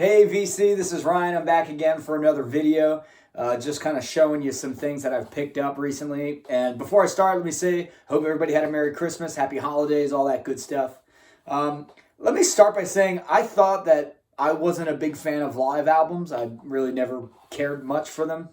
Hey VC, this is Ryan. I'm back again for another video. Just kind of showing you some things that I've picked up recently. And before I start, let me say, hope everybody had a Merry Christmas, Happy Holidays, all that good stuff. Let me start by saying I thought that I wasn't a big fan of live albums. I really never cared much for them.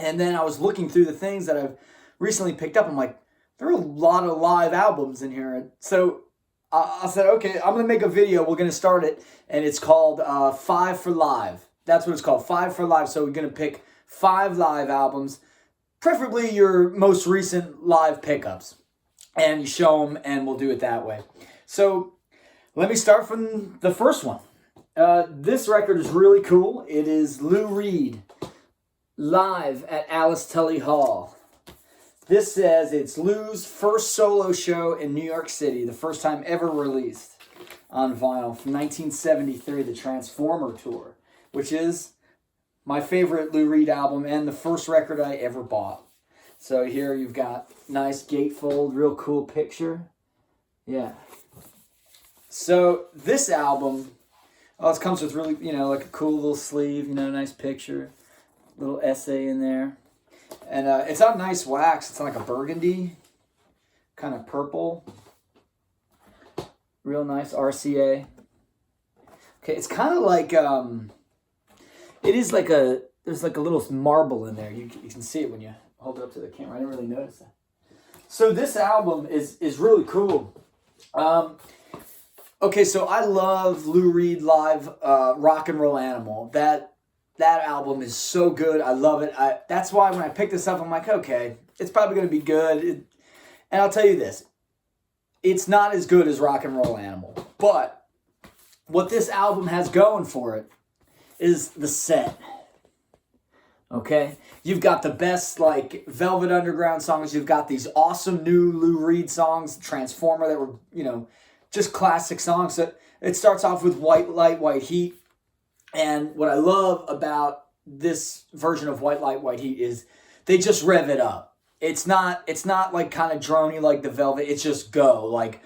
And then I was looking through the things that I've recently picked up. I'm like, there are a lot of live albums in here. And so I said, okay, I'm going to make a video. We're going to start it. And it's called 5 for Live. That's what it's called, 5 for Live. So we're going to pick 5 live albums, preferably your most recent live pickups. And you show them, and we'll do it that way. So let me start from the first one. This record is really cool. It is Lou Reed, live at Alice Tully Hall. This says it's Lou's first solo show in New York City, the first time ever released on vinyl from 1973, the Transformer Tour, which is my favorite Lou Reed album and the first record I ever bought. So here you've got nice gatefold, real cool picture. Yeah. So this album, it comes with really, like a cool little sleeve, nice picture, little essay in there. And it's on nice wax. It's on like a burgundy, kind of purple. Real nice RCA. Okay, it's kind of like, it is like there's like a little marble in there. You can see it when you hold it up to the camera. I didn't really notice that. So this album is really cool. Okay, so I love Lou Reed live, Rock and Roll Animal. That album is so good. I love it. That's why when I picked this up, I'm like, okay, it's probably going to be good. And I'll tell you this. It's not as good as Rock and Roll Animal. But what this album has going for it is the set. Okay? You've got the best, like, Velvet Underground songs. You've got these awesome new Lou Reed songs, Transformer, that were, just classic songs. So it starts off with White Light, White Heat. And what I love about this version of White Light, White Heat is they just rev it up. It's not like kind of droney like the Velvet. It's just go, like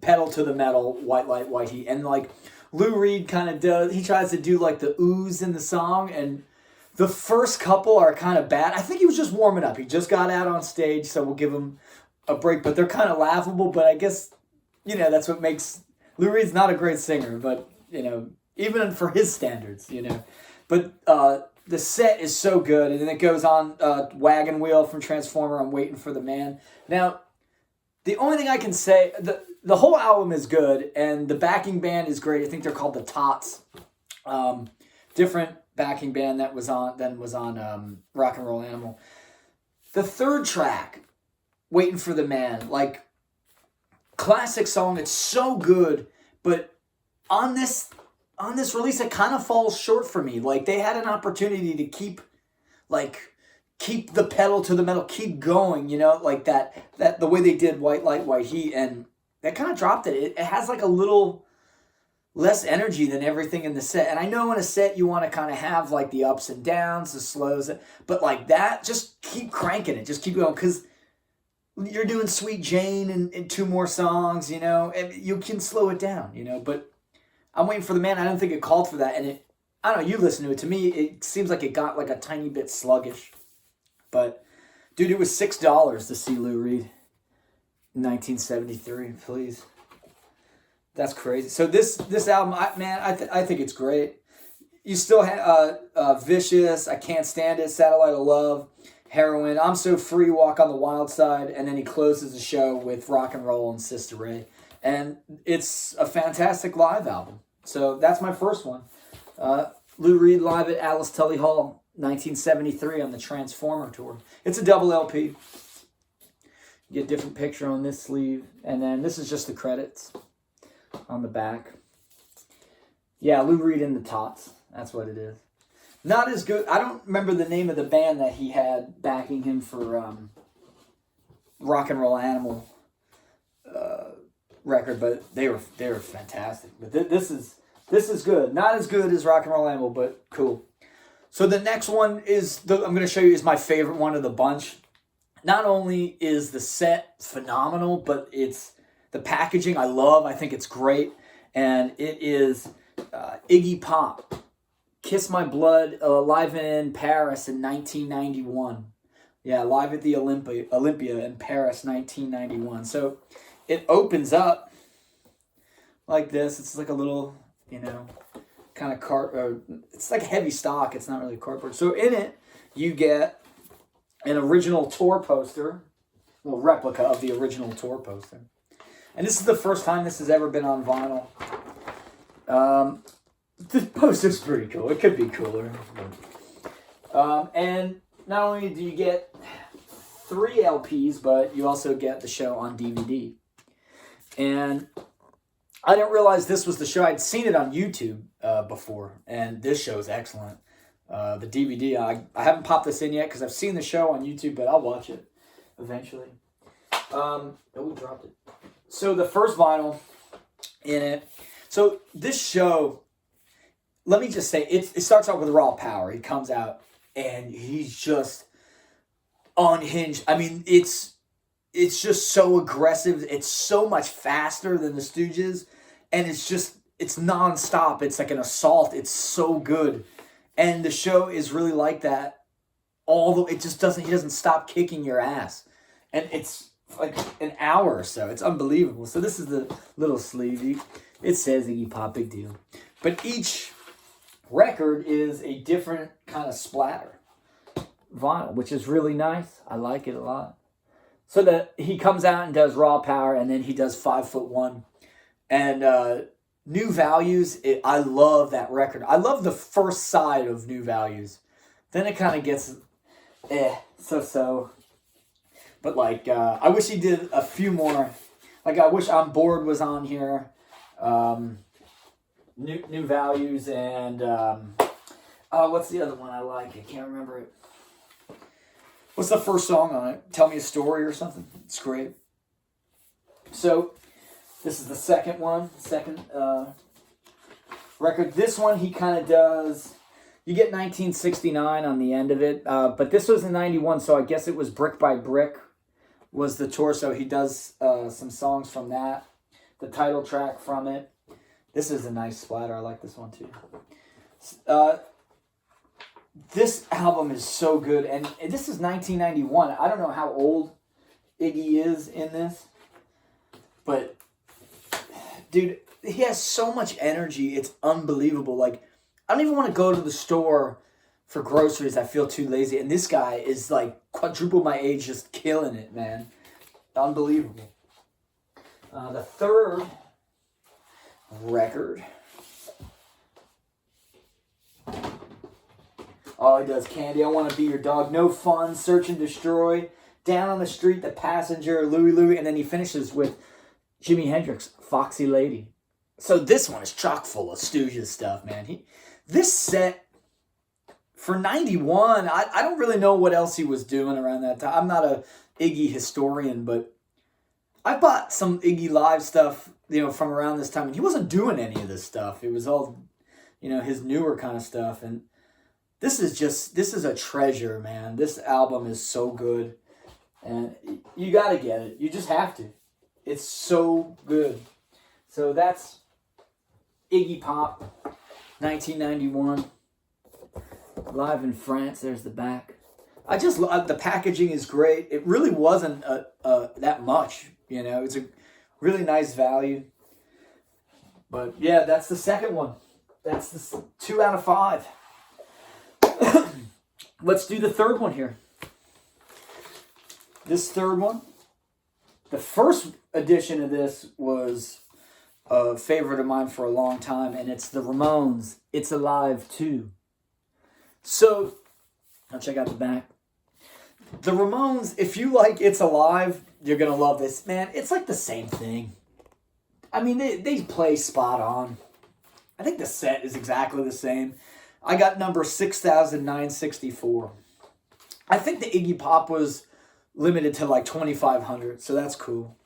pedal to the metal, White Light, White Heat. And like Lou Reed kind of does, he tries to do like the oohs in the song. And the first couple are kind of bad. I think he was just warming up. He just got out on stage, so we'll give him a break. But they're kind of laughable. But I guess, that's what makes, Lou Reed's not a great singer, but, even for his standards, But the set is so good. And then it goes on Wagon Wheel from Transformer, I'm Waiting for the Man. Now, the only thing I can say, the whole album is good, and the backing band is great. I think they're called the Tots. Different backing band that was on Rock and Roll Animal. The third track, Waiting for the Man, like, classic song. It's so good, but on this release, it kind of falls short for me. Like, they had an opportunity to keep the pedal to the metal, keep going, like that the way they did White Light, White Heat, and that kind of dropped it. It has like a little less energy than everything in the set. And I know in a set you want to kind of have like the ups and downs, the slows, but like that, just keep cranking it, just keep going, because you're doing Sweet Jane and 2 more songs, and you can slow it down, but I'm Waiting for the Man. I don't think it called for that. And I don't know, you listen to it. To me, it seems like it got like a tiny bit sluggish. But, dude, it was $6 to see Lou Reed in 1973. Please. That's crazy. So this album, I think it's great. You still have Vicious, I Can't Stand It, Satellite of Love, Heroin, I'm So Free, Walk on the Wild Side. And then he closes the show with Rock and Roll and Sister Ray. And it's a fantastic live album. So that's my first one. Lou Reed live at Alice Tully Hall, 1973 on the Transformer Tour. It's a double LP. You get a different picture on this sleeve. And then this is just the credits on the back. Yeah, Lou Reed and the Tots. That's what it is. Not as good. I don't remember the name of the band that he had backing him for Rock and Roll Animal record, but they were fantastic. But this is good. Not as good as Rock and Roll Animal, but cool. So the next one I'm going to show you is my favorite one of the bunch. Not only is the set phenomenal, but it's the packaging I love. I think it's great, and it is Iggy Pop Kiss My Blood, live in Paris in 1991. Yeah, live at the Olympia in Paris, 1991. So it opens up like this. It's like a little, kind of it's like heavy stock. It's not really cardboard. So in it, you get an original tour poster, a little replica of the original tour poster. And this is the first time this has ever been on vinyl. The poster's pretty cool. It could be cooler. And not only do you get 3 LPs, but you also get the show on DVD. And I didn't realize this was the show. I'd seen it on YouTube before, and this show is excellent. The DVD, I haven't popped this in yet because I've seen the show on YouTube, but I'll watch it eventually. We dropped it. So the first vinyl in it. So this show, let me just say, it starts off with Raw Power. He comes out, and he's just unhinged. I mean, it's just so aggressive. It's so much faster than the Stooges, and it's nonstop. It's like an assault. It's so good, and the show is really like that. He doesn't stop kicking your ass, and it's like an hour or so. It's unbelievable. So this is the little sleeve. It says Iggy Pop, big deal, but each record is a different kind of splatter vinyl, which is really nice. I like it a lot. So that he comes out and does Raw Power, and then he does 5'1", and New Values. I love that record. I love the first side of New Values. Then it kind of gets so. But I wish he did a few more. I wish I'm Bored was on here. New Values and what's the other one I like? I can't remember it. What's the first song on it? Tell Me a Story or something. It's great. So this is the second record. This one he kind of does. You get 1969 on the end of it, but this was in 91, so I guess it was Brick by Brick was the tour. So he does some songs from that. The title track from it. This is a nice splatter. I like this one too. This album is so good, and this is 1991. I don't know how old Iggy is in this, but dude, he has so much energy. It's unbelievable. I don't even want to go to the store for groceries. I feel too lazy, and this guy is quadruple my age, just killing it, man. Unbelievable. The third record. Oh, he does Candy, I Want to Be Your Dog, No Fun, Search and Destroy, Down on the Street, The Passenger, Louie Louie, and then he finishes with Jimi Hendrix, Foxy Lady. So this one is chock full of Stooges stuff, man. This set, for 91, I don't really know what else he was doing around that time. I'm not a Iggy historian, but I bought some Iggy Live stuff, from around this time, and he wasn't doing any of this stuff. It was all, his newer kind of stuff, and this is a treasure, man. This album is so good, and you gotta get it. You just have to. It's so good. So that's Iggy Pop, 1991, live in France. There's the back. I just love the packaging is great. It really wasn't that much, It's a really nice value. But yeah, that's the second one. That's the 2 out of 5. Let's do the third one here. This third one, the first edition of this was a favorite of mine for a long time, and it's the Ramones, It's Alive 2. So, I'll check out the back. The Ramones, if you like It's Alive, you're going to love this. Man, it's like the same thing. I mean, they play spot on. I think the set is exactly the same. I got number 6,964. I think the Iggy Pop was limited to 2,500, so that's cool.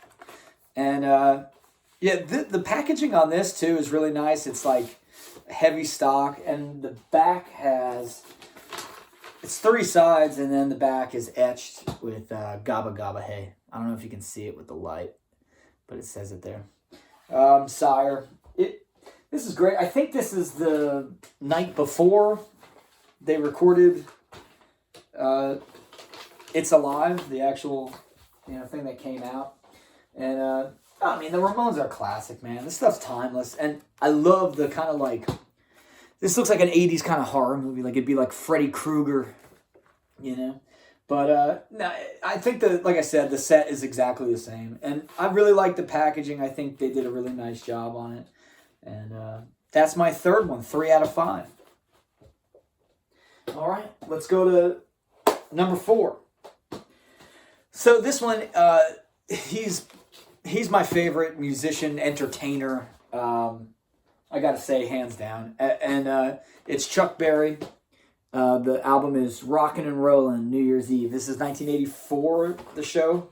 And the packaging on this too is really nice. It's heavy stock, and the back it's 3 sides, and then the back is etched with Gabba Gabba Hey. I don't know if you can see it with the light, but it says it there. Sire. This is great. I think this is the night before they recorded It's Alive, the actual thing that came out. And I mean, the Ramones are classic, man. This stuff's timeless. And I love the kind of like, this looks like an 80s kind of horror movie. Like it'd be like Freddy Krueger, you know? But no, I think like I said, the set is exactly the same. And I really like the packaging. I think they did a really nice job on it. And that's my third one, 3 out of 5. All right, let's go to number 4. So this one, he's my favorite musician, entertainer. I got to say, hands down. And it's Chuck Berry. The album is Rockin' and Rollin' New Year's Eve. This is 1984, the show.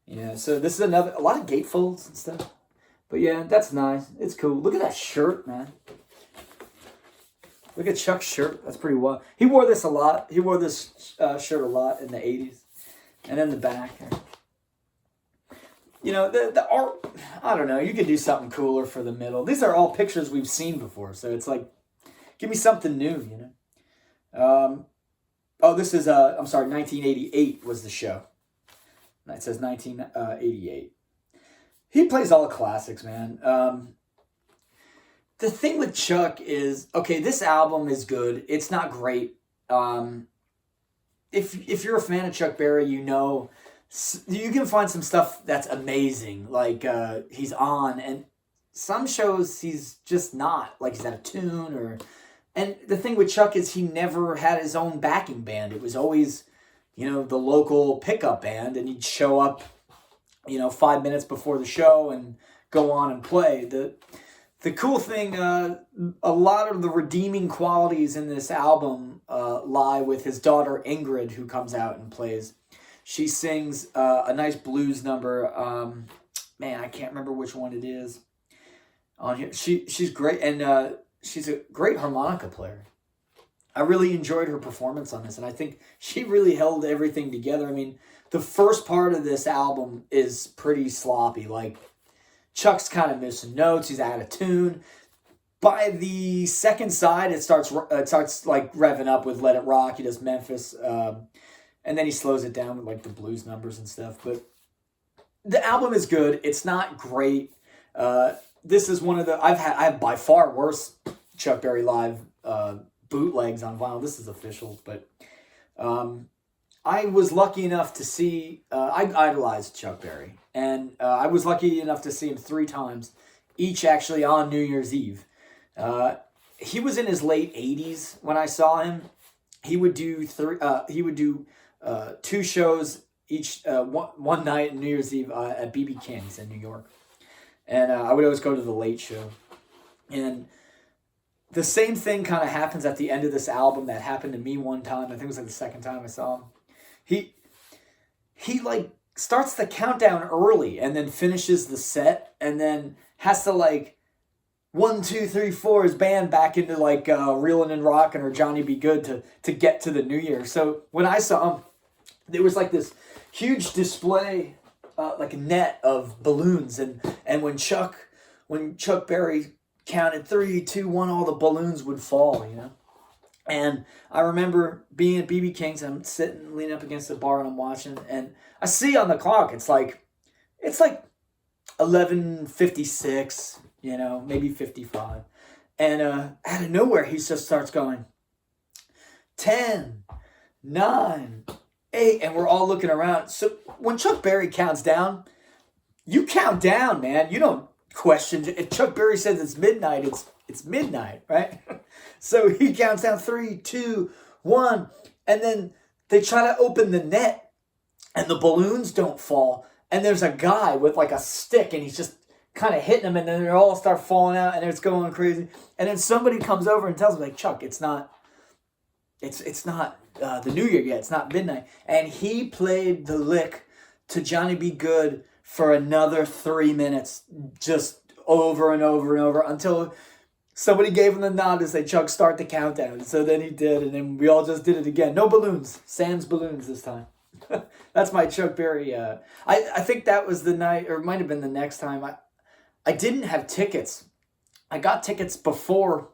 Yeah, so this is a lot of gatefolds and stuff. But yeah, that's nice. It's cool. Look at that shirt, man. Look at Chuck's shirt. That's pretty wild. He wore this a lot. He wore this shirt a lot in the 80s. And then the back. You know, the art, I don't know. You could do something cooler for the middle. These are all pictures we've seen before. So it's like, give me something new, you know. This is, 1988 was the show. It says 1988. He plays all the classics, man. The thing with Chuck is, okay, this album is good. It's not great. If you're a fan of Chuck Berry, you know, you can find some stuff that's amazing. Like he's on, and some shows he's just not. Like he's out of tune, or. And the thing with Chuck is he never had his own backing band. It was always, the local pickup band, and he'd show up 5 minutes before the show and go on and play. The cool thing, a lot of the redeeming qualities in this album lie with his daughter Ingrid, who comes out and plays. She sings a nice blues number. I can't remember which one it is on here. She's great, and she's a great harmonica player. I really enjoyed her performance on this, and I think she really held everything together. I mean, the first part of this album is pretty sloppy. Like, Chuck's kind of missing notes. He's out of tune. By the second side, it starts like revving up with "Let It Rock." He does Memphis, and then he slows it down with like the blues numbers and stuff. But the album is good. It's not great. This is one of the I have by far worse Chuck Berry live bootlegs on vinyl. This is official, but I was lucky enough to see. I idolized Chuck Berry, and I was lucky enough to see him 3 times, each actually on New Year's Eve. He was in his late 80s when I saw him. He would do 2 shows each one night on New Year's Eve at BB King's in New York, and I would always go to the late show. And the same thing kind of happens at the end of this album that happened to me one time. I think it was like the second time I saw him. He like starts the countdown early and then finishes the set and then has to like 1, 2, 3, 4 his band back into like Reelin' and Rockin' or Johnny Be Good to get to the New Year. So when I saw him, there was like this huge display, like a net of balloons, and when Chuck Berry counted 3, 2, 1, all the balloons would fall, And I remember being at BB King's, and I'm sitting, leaning up against the bar, and I'm watching, and I see on the clock, it's like 11:56, maybe 55. And out of nowhere, he just starts going, 10, 9, 8, and we're all looking around. So when Chuck Berry counts down, you count down, man. You don't question. If Chuck Berry says it's midnight, it's midnight, right? So he counts down 3, 2, 1, and then they try to open the net, and the balloons don't fall. And there's a guy with like a stick, and he's just kind of hitting them, and then they all start falling out, and it's going crazy. And then somebody comes over and tells him, like, Chuck, it's not the New Year yet. It's not midnight. And he played the lick to Johnny Be Good for another 3 minutes, just over and over and over, until somebody gave him the nod to say, Chuck, start the countdown. So then he did, and then we all just did it again. No balloons. Sans balloons this time. That's my Chuck Berry. I think that was the night, or it might have been the next time. I didn't have tickets I got tickets before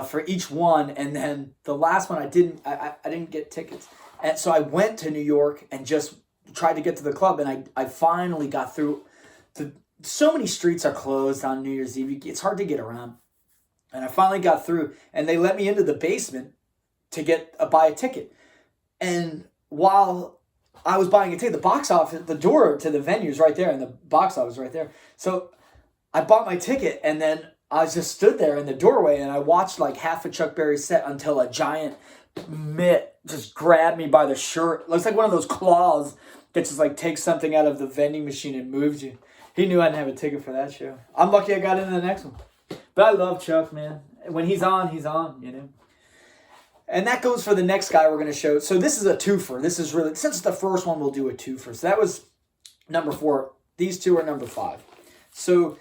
for each one, and then the last one I didn't get tickets, and so I went to New York and just tried to get to the club, and I finally got through. So many streets are closed on New Year's Eve. It's hard to get around, and I finally got through, and they let me into the basement to buy a ticket. And while I was buying a ticket, the box office, the door to the venue is right there, and the box office is right there. So I bought my ticket, and then I just stood there in the doorway, and I watched like half of Chuck Berry's set until a giant mitt just grabbed me by the shirt. It looks like one of those claws that just like takes something out of the vending machine and moves you. He knew I didn't have a ticket for that show. I'm lucky I got into the next one. But I love Chuck, man. When he's on, you know. And that goes for the next guy we're going to show. So this is a twofer. This is really, since it's the first one, we'll do a twofer. So that was number 4. These two are number 5. So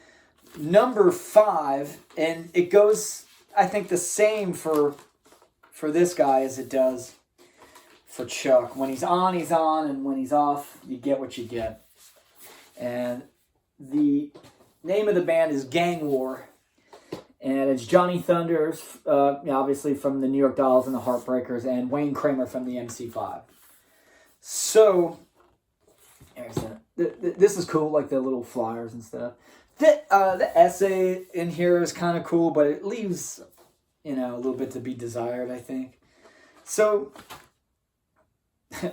number 5, and it goes, I think, the same for this guy as it does for Chuck. When he's on, and when he's off, you get what you get. And the name of the band is Gang War. And it's Johnny Thunders, obviously from the New York Dolls and the Heartbreakers, and Wayne Kramer from the MC5. So, this is cool, like the little flyers and stuff. The essay in here is kind of cool, but it leaves, a little bit to be desired, I think. So,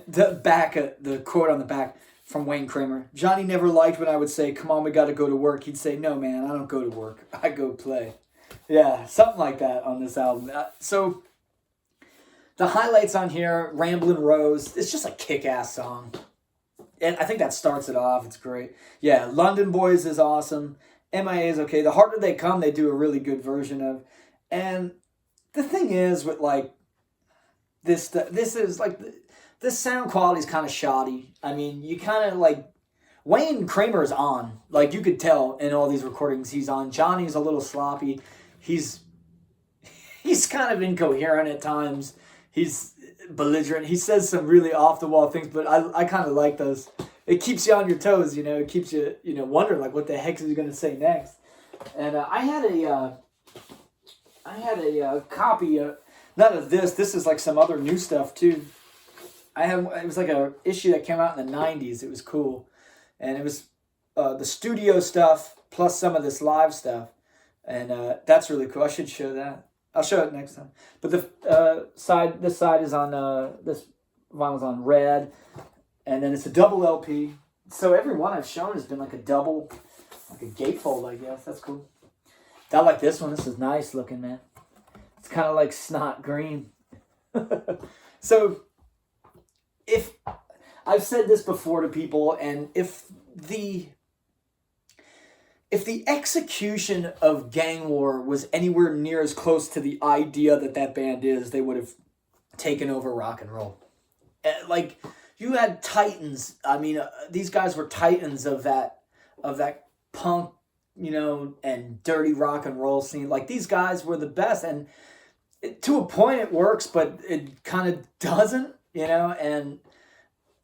the quote on the back from Wayne Kramer: Johnny never liked when I would say, "Come on, we got to go to work." He'd say, "No, man, I don't go to work. I go play." Yeah, something like that on this album. So, the highlights on here, Ramblin' Rose, it's just a kick-ass song. And I think that starts it off. It's great. Yeah, London Boys is awesome. MIA is okay. The Harder They Come, they do a really good version of. And the thing is with, like, this is, like, this sound quality is kind of shoddy. I mean, you kind of, like, Wayne Kramer's on. Like, you could tell in all these recordings he's on. Johnny's a little sloppy. He's kind of incoherent at times. He's belligerent. He says some really off-the-wall things, but I kind of like those. It keeps you on your toes, It keeps you, wondering, like, what the heck is he going to say next? And I had a copy, not of this. This is, like, some other new stuff, too. It was, like, a issue that came out in the 90s. It was cool. And it was the studio stuff plus some of this live stuff. And that's really cool. I should show that. I'll show it next time. But this side is on, this vinyl's on red. And then it's a double LP. So every one I've shown has been like a double, like a gatefold, I guess. That's cool. I like this one. This is nice looking, man. It's kind of like snot green. So, if I've said this before to people, and if the execution of Gang War was anywhere near as close to the idea that band is, they would have taken over rock and roll. Like, you had titans. I mean, these guys were titans of that punk, and dirty rock and roll scene. Like, these guys were the best, and to a point it works, but it kind of doesn't, and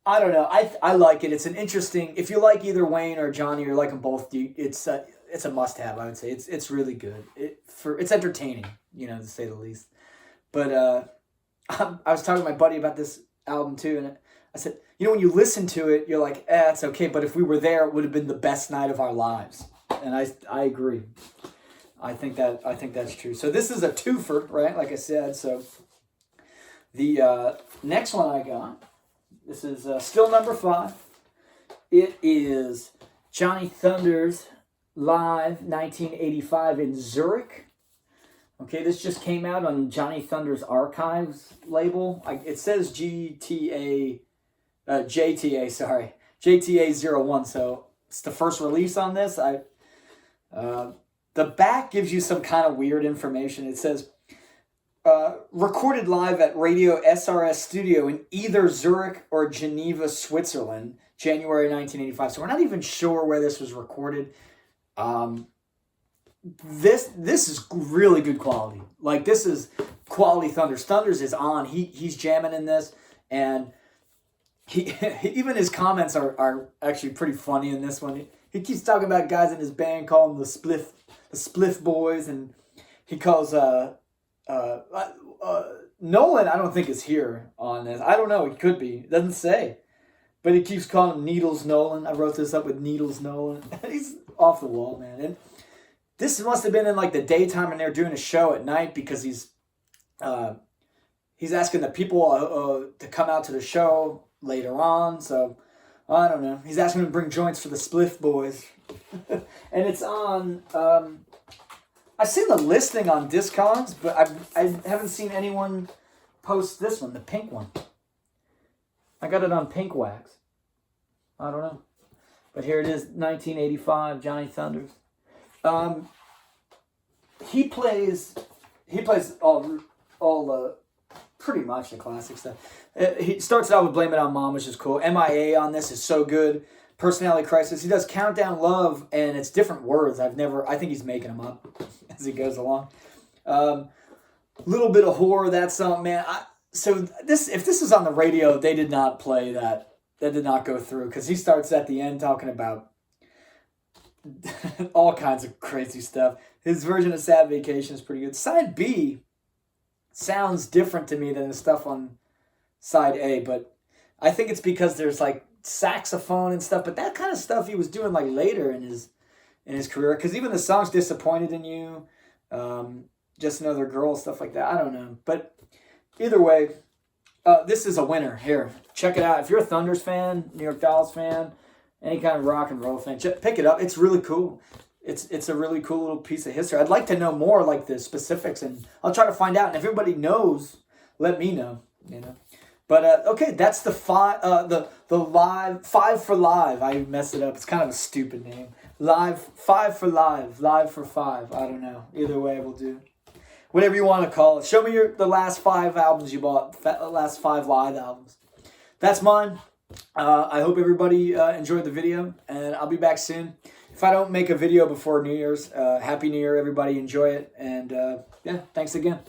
I don't know. I like it. It's an interesting. If you like either Wayne or Johnny, or like them both, it's a must-have. I would say it's really good. It's entertaining, to say the least. But I was talking to my buddy about this album too, and I said, when you listen to it, you're like, it's okay. But if we were there, it would have been the best night of our lives. And I agree. I think that's true. So this is a twofer, right? Like I said. So the next one I got. This is still number 5. It is Johnny Thunders Live 1985 in Zurich. Okay, this just came out on Johnny Thunders Archives label. It says JTA 01, so it's the first release on this. The back gives you some kind of weird information. It says, recorded live at Radio SRS Studio in either Zurich or Geneva, Switzerland, January 1985. So we're not even sure where this was recorded. This is really good quality. Like, this is quality Thunders. Thunders is on. He's jamming in this, and even his comments are actually pretty funny in this one. He keeps talking about guys in his band calling the spliff the Spliff Boys, and he calls Nolan. I don't think is here on this. I don't know. He could be. It doesn't say, but he keeps calling him Needles Nolan. I wrote this up with Needles Nolan. He's off the wall, man. And this must have been in like the daytime, and they're doing a show at night because he's asking the people to come out to the show later on. So I don't know. He's asking them to bring joints for the Spliff Boys, and it's on. I've seen the listing on Discogs, but I haven't seen anyone post this one, the pink one. I got it on Pink Wax. I don't know, but here it is, 1985, Johnny Thunders. He plays all pretty much the classic stuff. He starts out with Blame It On Mom, which is cool. MIA on this is so good. Personality Crisis. He does Countdown Love, and it's different words. I think he's making them up as he goes along. Little Bit of Horror, that song, man. If this is on the radio, they did not play that. That did not go through, because he starts at the end talking about all kinds of crazy stuff. His version of Sad Vacation is pretty good. Side B sounds different to me than the stuff on Side A, but I think it's because there's like saxophone and stuff, but that kind of stuff he was doing like later in his career, because even the songs Disappointed in You, Just Another Girl, stuff like that, I don't know. But either way, this is a winner. Here, check it out. If you're a Thunders fan, New York Dolls fan, any kind of rock and roll fan, pick it up. It's really cool. It's a really cool little piece of history. I'd like to know more, like the specifics, and I'll try to find out. And if everybody knows, let me know. But okay, that's the live 5 for Live. I messed it up. It's kind of a stupid name. Live 5 for Live. Live for 5. I don't know. Either way, we'll do. Whatever you want to call it. Show me the last 5 albums you bought. The last 5 live albums. That's mine. I hope everybody enjoyed the video, and I'll be back soon. If I don't make a video before New Year's, Happy New Year, everybody. Enjoy it. And yeah, thanks again.